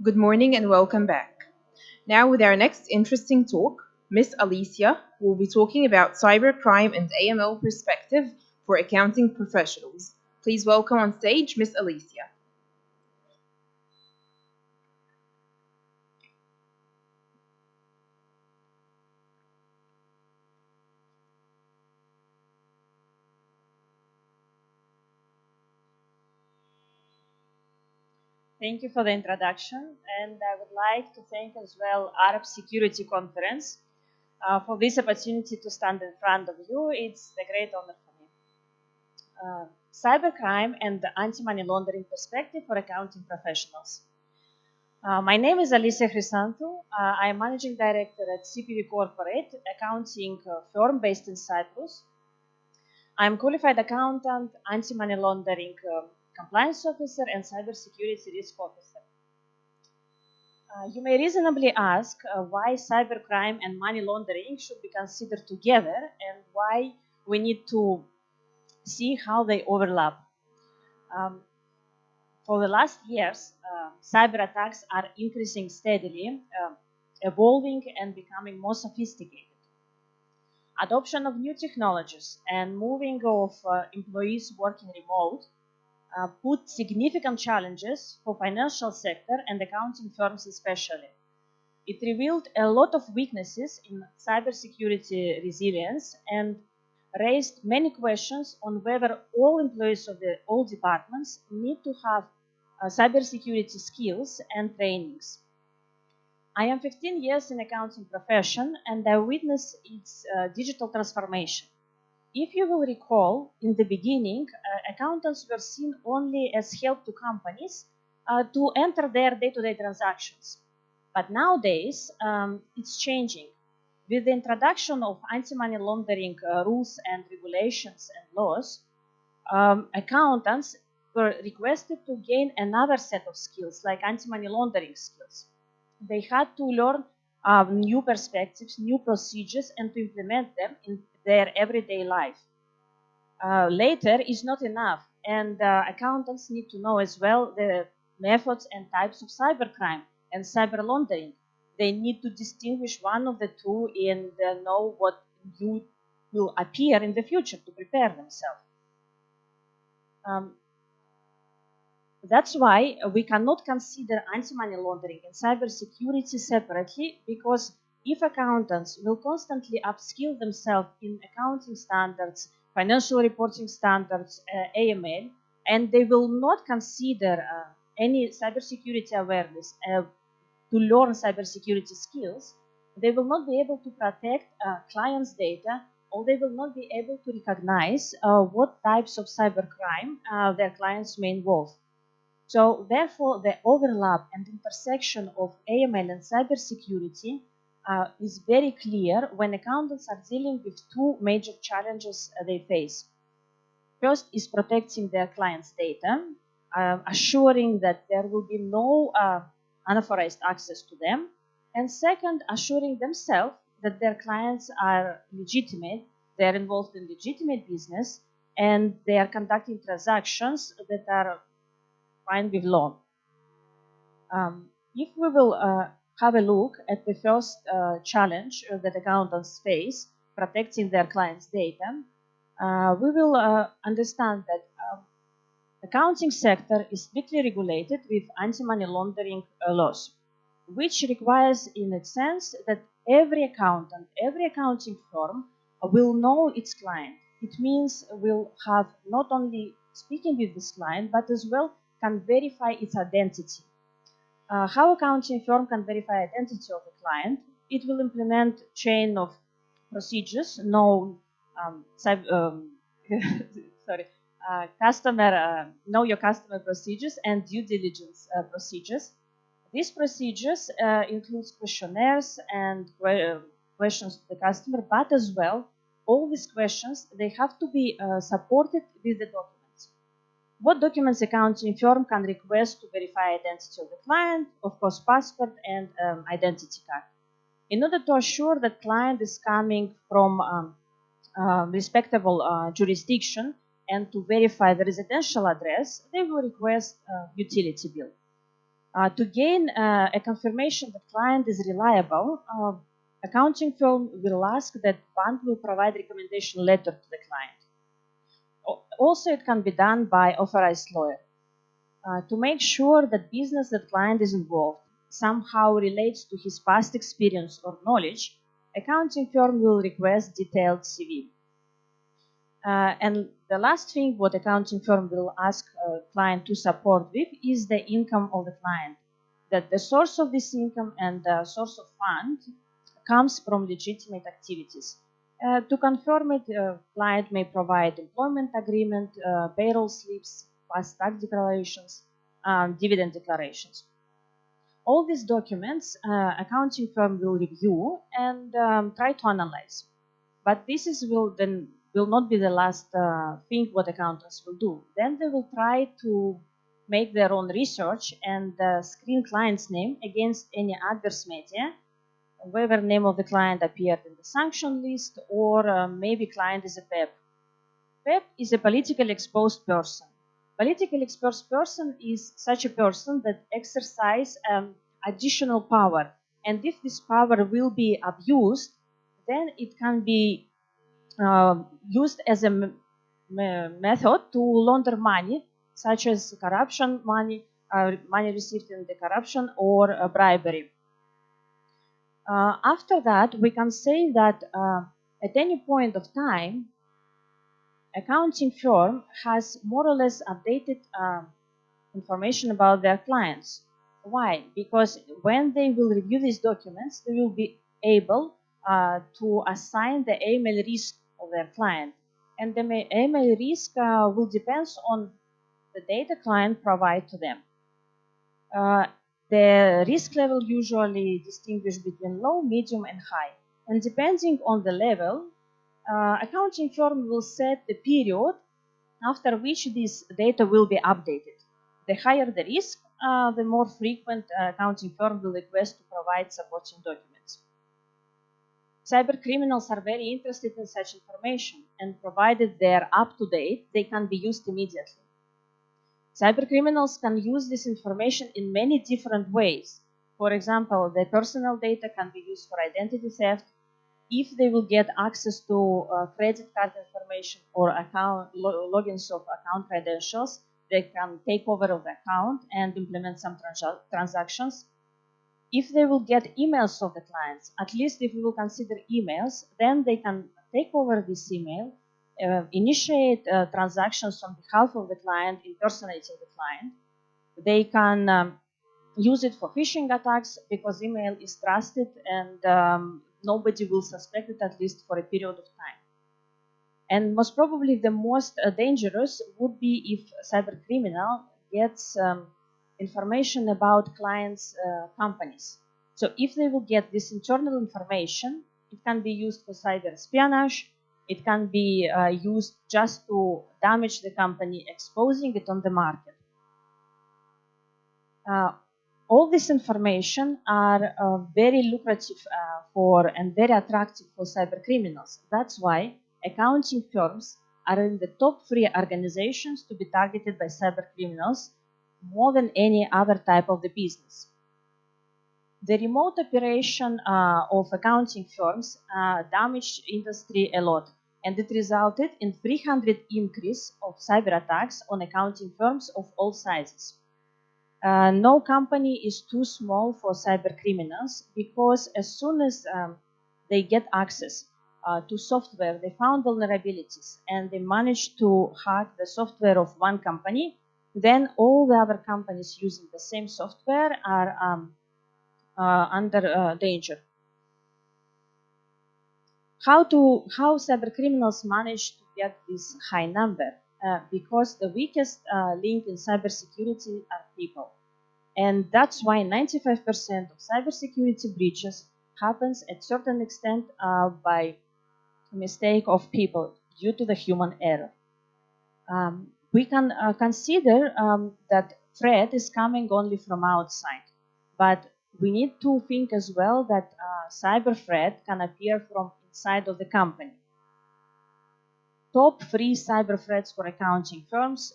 Good morning and welcome back. Now, with our next interesting talk, Miss Olesya will be talking about cybercrime and AML perspective for accounting professionals. Please welcome on stage Miss Olesya. Thank you for the introduction, and I would like to thank as well Arab Security Conference for this opportunity to stand in front of you. It's a great honor for me. Cybercrime and the anti-money laundering perspective for accounting professionals. My name is Olesya Chrysanthou. I am Managing Director at CPV Corporate, accounting firm based in Cyprus. I am qualified accountant, anti-money laundering compliance officer, and cybersecurity risk officer. You may reasonably ask why cybercrime and money laundering should be considered together and why we need to see how they overlap. For the last years, cyber attacks are increasing steadily, evolving and becoming more sophisticated. Adoption of new technologies and moving of employees working remote put significant challenges for financial sector and accounting firms especially. It revealed a lot of weaknesses in cybersecurity resilience and raised many questions on whether all employees of all departments need to have cybersecurity skills and trainings. I am 15 years in accounting profession and I witnessed its digital transformation. If you will recall, in the beginning, accountants were seen only as help to companies to enter their day-to-day transactions. But nowadays, it's changing. With the introduction of anti-money laundering rules and regulations and laws, accountants were requested to gain another set of skills, like anti-money laundering skills. They had to learn new perspectives, new procedures, and to implement them in their everyday life. Later is not enough, and accountants need to know as well the methods and types of cybercrime and cyber laundering. They need to distinguish one of the two and know what will appear in the future to prepare themselves. That's why we cannot consider anti-money laundering and cybersecurity separately, because if accountants will constantly upskill themselves in accounting standards, financial reporting standards, AML, and they will not consider any cybersecurity awareness to learn cybersecurity skills, they will not be able to protect clients' data, or they will not be able to recognize what types of cybercrime their clients may involve. So therefore, the overlap and intersection of AML and cybersecurity is very clear when accountants are dealing with two major challenges they face. First is protecting their clients' data, assuring that there will be no unauthorized access to them. And second, assuring themselves that their clients are legitimate, they're involved in legitimate business, and they are conducting transactions that are fine with law. If we will have a look at the first challenge that accountants face, protecting their clients' data, we will understand that accounting sector is strictly regulated with anti-money laundering laws, which requires in a sense that every accountant, every accounting firm will know its client. It means will have not only speaking with this client, but as well can verify its identity. How accounting firm can verify identity of a client? It will implement chain of procedures known know your customer procedures and due diligence procedures. These procedures include questionnaires and questions to the customer, but as well, all these questions, they have to be supported with the documents. What documents accounting firm can request to verify identity of the client? Of course, passport and identity card. In order to assure that client is coming from respectable jurisdiction and to verify the residential address, they will request utility bill. To gain a confirmation that client is reliable, accounting firm will ask that bank will provide recommendation letter to the client. Also, it can be done by authorized lawyer. To make sure that business that client is involved somehow relates to his past experience or knowledge, accounting firm will request detailed CV. And the last thing what accounting firm will ask client to support with is the income of the client. That the source of this income and the source of fund comes from legitimate activities. To confirm it, client may provide employment agreement, payroll slips, past tax declarations, dividend declarations. All these documents, accounting firm will review and try to analyze. But will not be the last thing what accountants will do. Then they will try to make their own research and screen client's name against any adverse media, whether name of the client appeared in the sanction list or maybe client is a PEP. PEP is a politically exposed person. Politically exposed person is such a person that exercise additional power. And if this power will be abused, then it can be used as a method to launder money, such as corruption money, money received in the corruption or bribery. After that, we can say that at any point of time, accounting firm has more or less updated information about their clients. Why? Because when they will review these documents, they will be able to assign the AML risk of their client. And the AML risk will depend on the data client provide to them. The risk level usually distinguished between low, medium, and high. And depending on the level, accounting firm will set the period after which this data will be updated. The higher the risk, the more frequent accounting firm will request to provide supporting documents. Cyber criminals are very interested in such information, and provided they are up to date, they can be used immediately. Cyber criminals can use this information in many different ways. For example, their personal data can be used for identity theft. If they will get access to credit card information or account logins of account credentials, they can take over of the account and implement some transactions. If they will get emails of the clients, at least if we will consider emails, then they can take over this email, initiate transactions on behalf of the client, impersonating the client. They can use it for phishing attacks because email is trusted and nobody will suspect it, at least for a period of time. And most probably the most dangerous would be if cyber criminal gets information about clients' companies. So if they will get this internal information, it can be used for cyber espionage. It can be used just to damage the company, exposing it on the market. All this information are very lucrative and very attractive for cyber criminals. That's why accounting firms are in the top 3 organizations to be targeted by cyber criminals more than any other type of the business. The remote operation of accounting firms damaged industry a lot, and it resulted in 300 increase of cyber attacks on accounting firms of all sizes. No company is too small for cyber criminals because as soon as they get access to software, they found vulnerabilities and they managed to hack the software of one company, then all the other companies using the same software are under danger. How cyber criminals manage to get this high number? Because the weakest link in cybersecurity are people. And that's why 95% of cybersecurity breaches happens at certain extent by mistake of people due to the human error. We can consider that threat is coming only from outside, but we need to think as well that cyber threat can appear from inside of the company. Top 3 cyber threats for accounting firms.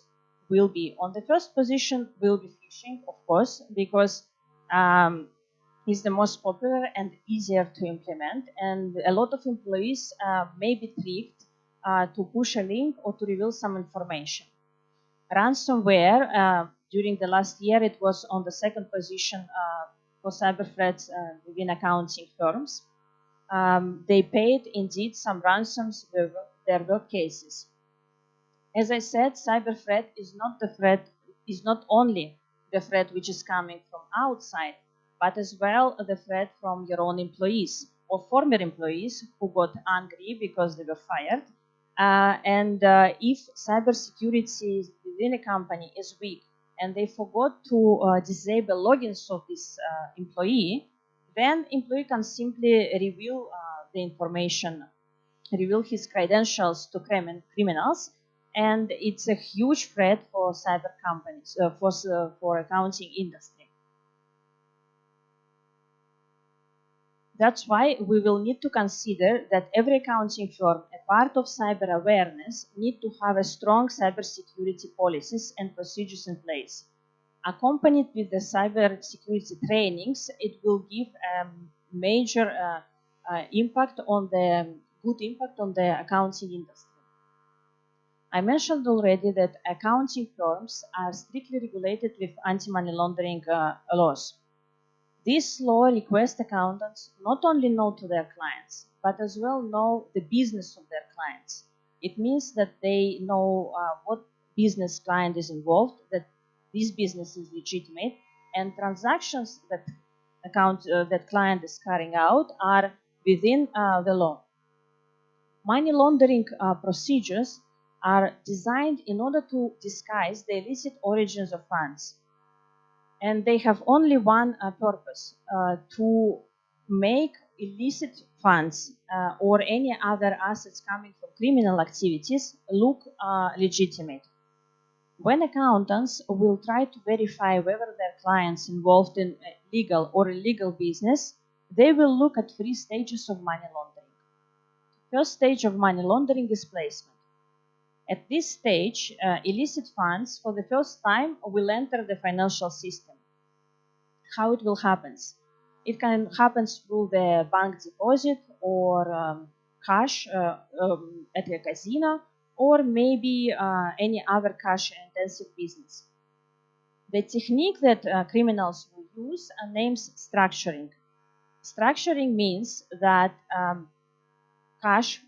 will be on the first position will be phishing, of course, because it's the most popular and easier to implement, and a lot of employees may be tricked to push a link or to reveal some information. Ransomware, during the last year, it was on the second position for cyber threats within accounting firms. They paid indeed some ransoms. There were cases. As I said, cyber threat is not only the threat which is coming from outside, but as well the threat from your own employees or former employees who got angry because they were fired. If cybersecurity within a company is weak and they forgot to disable logins of this employee, then employee can simply reveal the information, reveal his credentials to criminals, and it's a huge threat for cyber companies, for accounting industry. That's why we will need to consider that every accounting firm, a part of cyber awareness, need to have a strong cybersecurity policies and procedures in place. Accompanied with the cybersecurity trainings, it will give a major impact on the good impact on the accounting industry. I mentioned already that accounting firms are strictly regulated with anti-money laundering laws. This law requests accountants not only know to their clients, but as well know the business of their clients. It means that they know what business client is involved, that this business is legitimate, and transactions that client is carrying out are within the law. Money laundering procedures are designed in order to disguise the illicit origins of funds. And they have only one purpose, to make illicit funds or any other assets coming from criminal activities look legitimate. When accountants will try to verify whether their clients involved in legal or illegal business, they will look at 3 stages of money laundering. First stage of money laundering is placement. At this stage, illicit funds for the first time will enter the financial system. How it will happen? It can happen through the bank deposit or cash at a casino, or maybe any other cash-intensive business. The technique that criminals will use names structuring. Structuring means that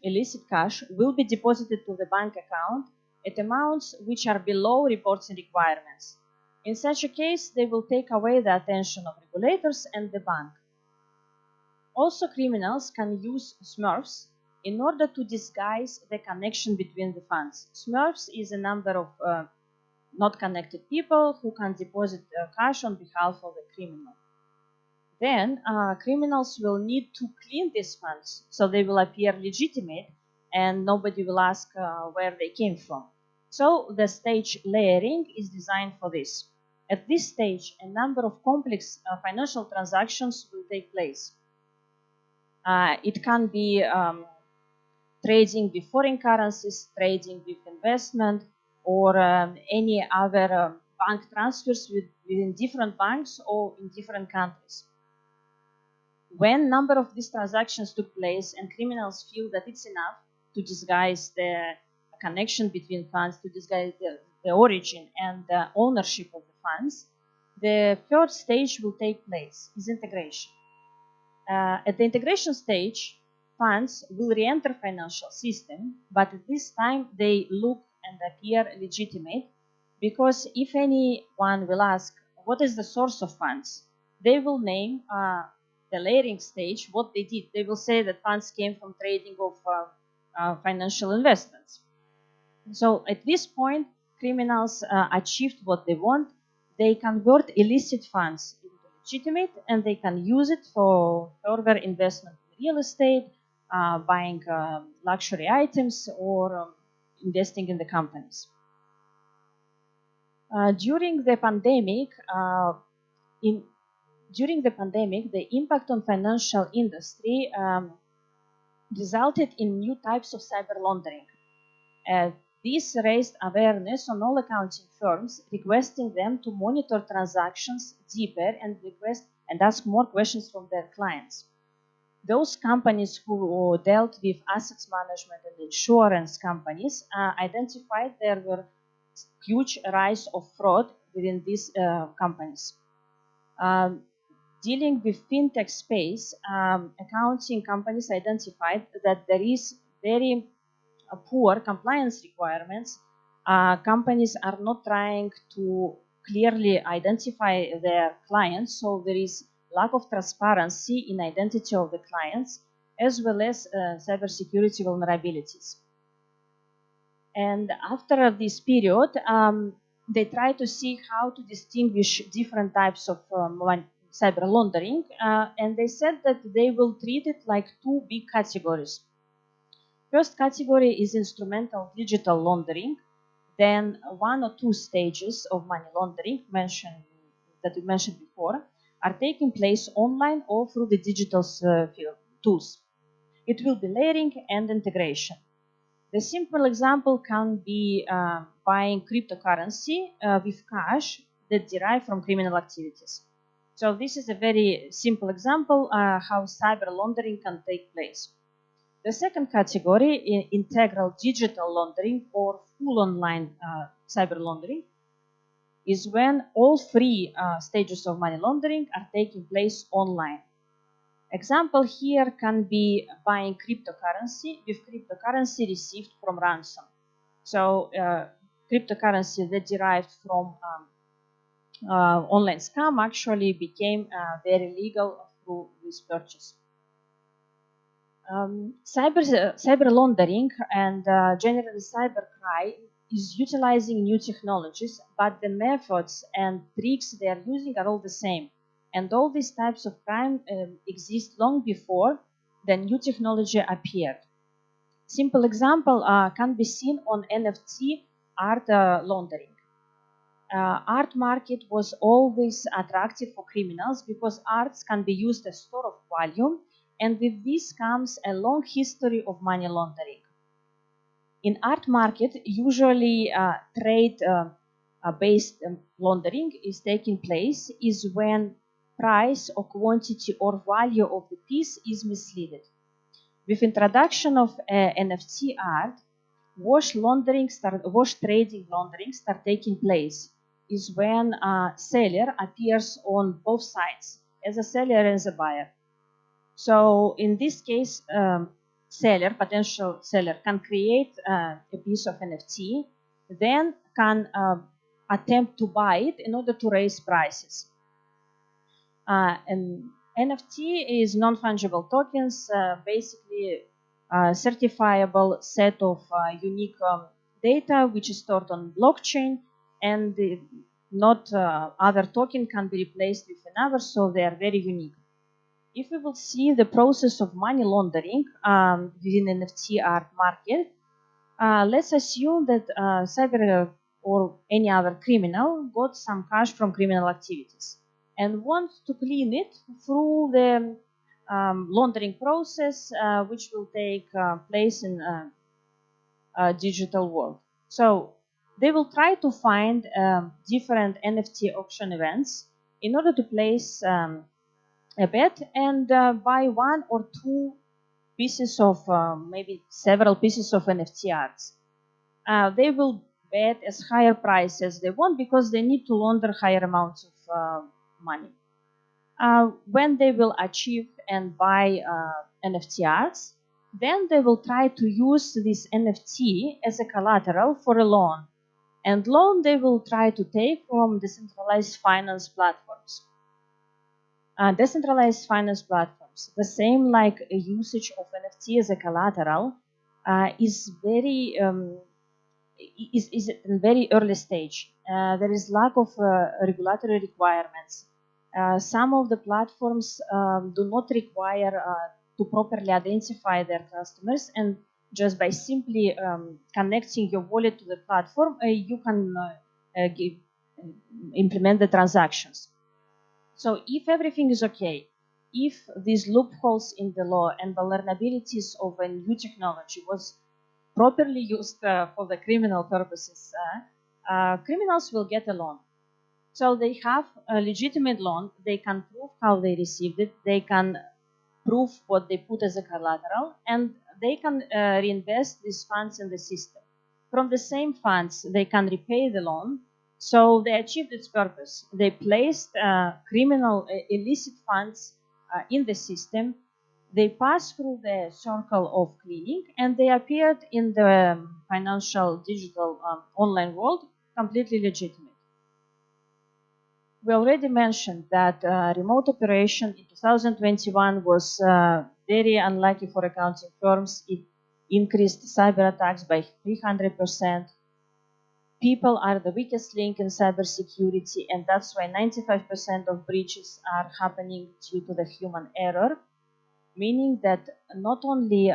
illicit cash, will be deposited to the bank account at amounts which are below reporting requirements. In such a case, they will take away the attention of regulators and the bank. Also, criminals can use smurfs in order to disguise the connection between the funds. Smurfs is a number of not connected people who can deposit cash on behalf of the criminal. Then criminals will need to clean these funds so they will appear legitimate and nobody will ask where they came from. So the stage layering is designed for this. At this stage, a number of complex financial transactions will take place. It can be trading with foreign currencies, trading with investment, or any other bank transfers within different banks or in different countries. When number of these transactions took place and criminals feel that it's enough to disguise the connection between funds, to disguise the origin and the ownership of the funds, the third stage will take place, is integration. At the integration stage, funds will re-enter financial system, but at this time they look and appear legitimate, because if anyone will ask what is the source of funds, they will name the layering stage what they did. They will say that funds came from trading of financial investments. So at this point, criminals achieved what they want. They convert illicit funds into legitimate, and they can use it for further investment in real estate, buying luxury items, or investing in the companies. During the pandemic, the impact on financial industry resulted in new types of cyber laundering. This raised awareness on all accounting firms, requesting them to monitor transactions deeper and ask more questions from their clients. Those companies who dealt with assets management and insurance companies identified there were huge rise of fraud within these companies. Dealing with fintech space, accounting companies identified that there is very poor compliance requirements. Companies are not trying to clearly identify their clients, so there is lack of transparency in identity of the clients, as well as cybersecurity vulnerabilities. And after this period, they try to see how to distinguish different types of cyber laundering, and they said that they will treat it like two big categories. First category is instrumental digital laundering, then one or two stages of money laundering that we mentioned before are taking place online or through the digital tools. It will be layering and integration. The simple example can be buying cryptocurrency with cash that derive from criminal activities. So this is a very simple example how cyber laundering can take place. The second category, integral digital laundering or full online cyber laundering, is when all three stages of money laundering are taking place online. Example here can be buying cryptocurrency with cryptocurrency received from ransom. So cryptocurrency that derived from online scam actually became very legal through this purchase. Cyber laundering and generally cybercrime is utilizing new technologies, but the methods and tricks they are using are all the same. And all these types of crime exist long before the new technology appeared. Simple example can be seen on NFT art laundering. Art market was always attractive for criminals because arts can be used as store of value, and with this comes a long history of money laundering. In art market, usually trade-based laundering is taking place is when price or quantity or value of the piece is misleaded. With introduction of NFT art, wash trading laundering start taking place is when a seller appears on both sides, as a seller and as a buyer. So in this case, potential seller can create a piece of NFT, then can attempt to buy it in order to raise prices. And NFT is non-fungible tokens, basically a certifiable set of unique data which is stored on blockchain, and not other token can be replaced with another, so they are very unique. If we will see the process of money laundering within NFT art market, let's assume that cyber or any other criminal got some cash from criminal activities and wants to clean it through the laundering process, which will take place in a digital world. So they will try to find different NFT auction events in order to place a bet and buy one or two pieces of maybe several pieces of NFT arts. They will bet as higher price as they want because they need to launder higher amounts of money. When they will achieve and buy NFT arts, then they will try to use this NFT as a collateral for a loan. And loan they will try to take from decentralized finance platforms. Decentralized finance platforms, the same like a usage of NFT as a collateral, is very is at a very early stage. There is lack of regulatory requirements. Some of the platforms do not require to properly identify their customers, and just by simply connecting your wallet to the platform, you can implement the transactions. So if everything is okay, if these loopholes in the law and vulnerabilities of a new technology was properly used for the criminal purposes, criminals will get a loan. So they have a legitimate loan. They can prove how they received it. They can prove what they put as a collateral, and they can reinvest these funds in the system. From the same funds, they can repay the loan. So they achieved its purpose. They placed criminal illicit funds in the system. They passed through the circle of cleaning, and they appeared in the financial digital online world completely legitimate. We already mentioned that remote operation in 2021 was very unlucky for accounting firms. It increased cyber attacks by 300%. People are the weakest link in cybersecurity, and that's why 95% of breaches are happening due to the human error, meaning that not only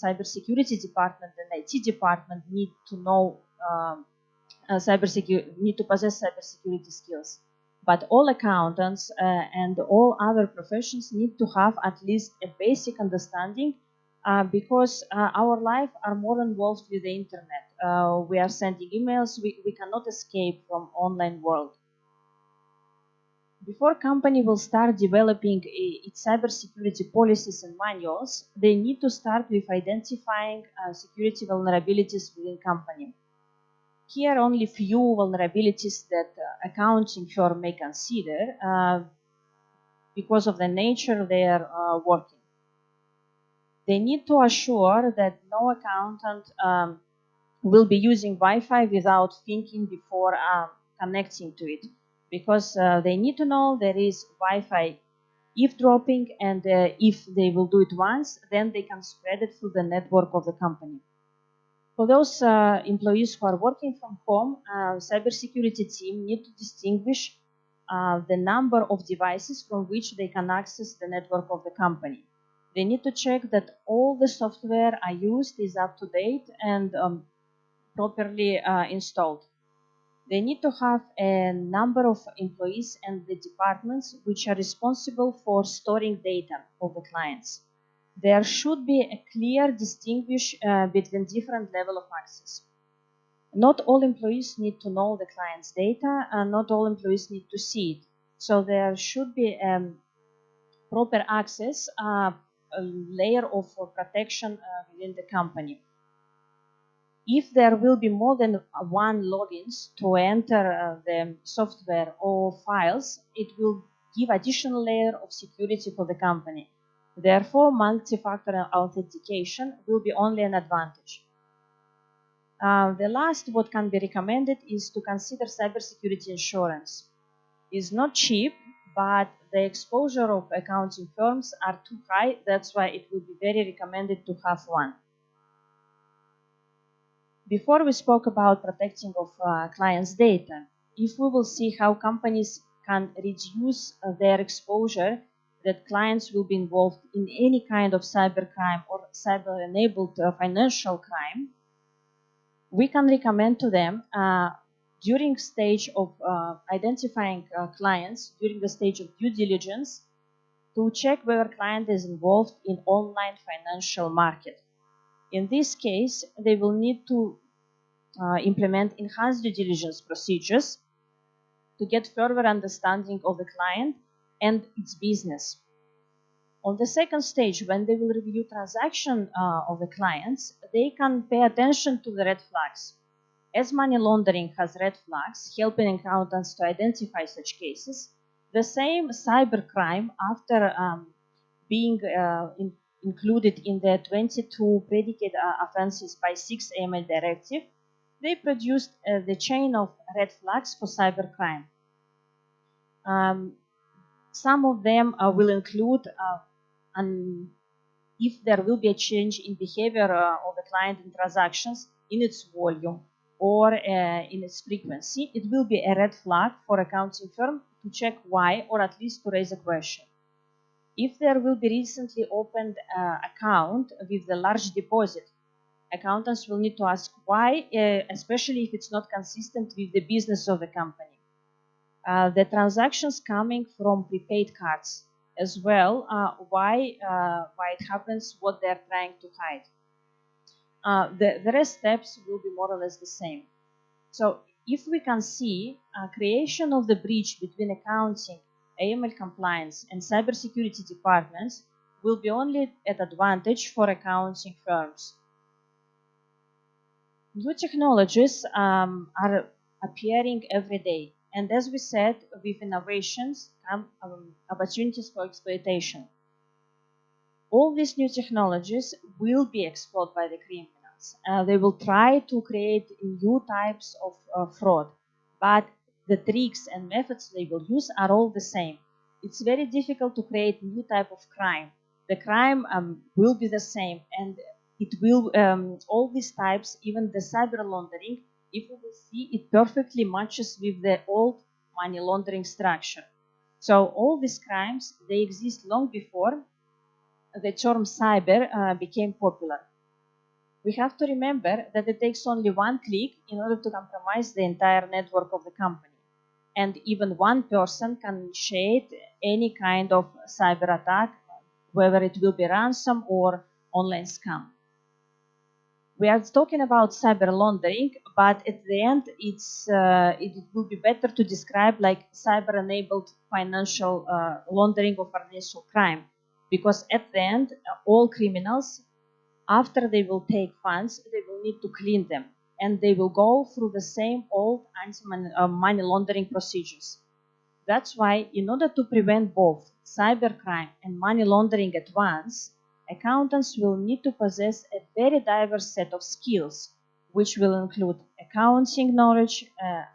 cybersecurity department and IT department need to know need to possess cybersecurity skills, but all accountants and all other professions need to have at least a basic understanding because our life are more involved with the internet. We are sending emails. We cannot escape from online world. Before company will start developing its cybersecurity policies and manuals, they need to start with identifying security vulnerabilities within company. Here only few vulnerabilities that accounting firm may consider because of the nature they are working. They need to assure that no accountant will be using Wi-Fi without thinking before connecting to it, because they need to know there is Wi-Fi eavesdropping, and if they will do it once, then they can spread it through the network of the company. For those employees who are working from home, cybersecurity team need to distinguish the number of devices from which they can access the network of the company. They need to check that all the software are used is up to date and properly installed. They need to have a number of employees and the departments which are responsible for storing data of the clients. There should be a clear distinction between different level of access. Not all employees need to know the client's data, and not all employees need to see it. So there should be proper access, a layer of protection within the company. If there will be more than one logins to enter the software or files, it will give additional layer of security for the company. Therefore, multi-factor authentication will be only an advantage. The last what can be recommended is to consider cybersecurity insurance. It's not cheap, but the exposure of accounting firms are too high. That's why it will be very recommended to have one. Before we spoke about protecting of clients' data, if we will see how companies can reduce their exposure, that clients will be involved in any kind of cybercrime or cyber-enabled financial crime, we can recommend to them during stage of identifying clients, during the stage of due diligence, to check whether client is involved in online financial market. In this case, they will need to implement enhanced due diligence procedures to get further understanding of the client and its business. On the second stage, when they will review transaction of the clients, they can pay attention to the red flags. As money laundering has red flags, helping accountants to identify such cases, the same cybercrime, after being included in the 22 predicate offenses by 6 AML directive, they produced the chain of red flags for cybercrime. Some of them will include if there will be a change in behavior of the client in transactions, in its volume, or in its frequency, it will be a red flag for accounting firm to check why, or at least to raise a question. If there will be recently opened account with a large deposit, accountants will need to ask why, especially if it's not consistent with the business of the company. The transactions coming from prepaid cards as well, why it happens, what they're trying to hide. the rest steps will be more or less the same. So if we can see creation of the bridge between accounting, AML compliance, and cybersecurity departments will be only at advantage for accounting firms. New technologies are appearing every day, and as we said, with innovations come opportunities for exploitation. All these new technologies will be exploited by the criminals. They will try to create new types of fraud, but the tricks and methods they will use are all the same. It's very difficult to create new type of crime. The crime will be the same, and it will all these types, even the cyber laundering, if we will see, it perfectly matches with the old money laundering structure. So all these crimes, they exist long before the term cyber became popular. We have to remember that it takes only one click in order to compromise the entire network of the company. And even one person can initiate any kind of cyber attack, whether it will be ransom or online scam. We are talking about cyber laundering, but at the end, it will be better to describe like cyber-enabled financial laundering or financial crime, because at the end, all criminals, after they will take funds, they will need to clean them, and they will go through the same old anti-money laundering procedures. That's why, in order to prevent both cybercrime and money laundering at once, accountants will need to possess a very diverse set of skills, which will include accounting knowledge,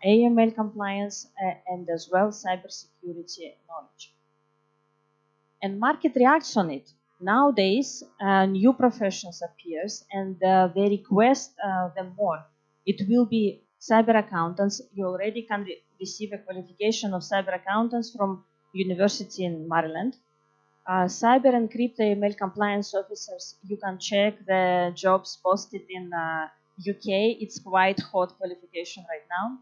AML compliance, and as well cybersecurity knowledge. And market reacts on it. Nowadays, new professions appears, and they request them more. It will be cyber accountants. You already can receive a qualification of cyber accountants from University in Maryland. Cyber and crypto email compliance officers, you can check the jobs posted in UK. It's quite hot qualification right now.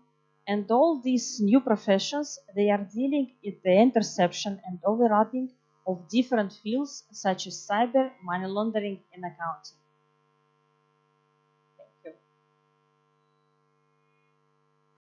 And all these new professions, they are dealing with the interception and overlapping of different fields such as cyber, money laundering, and accounting.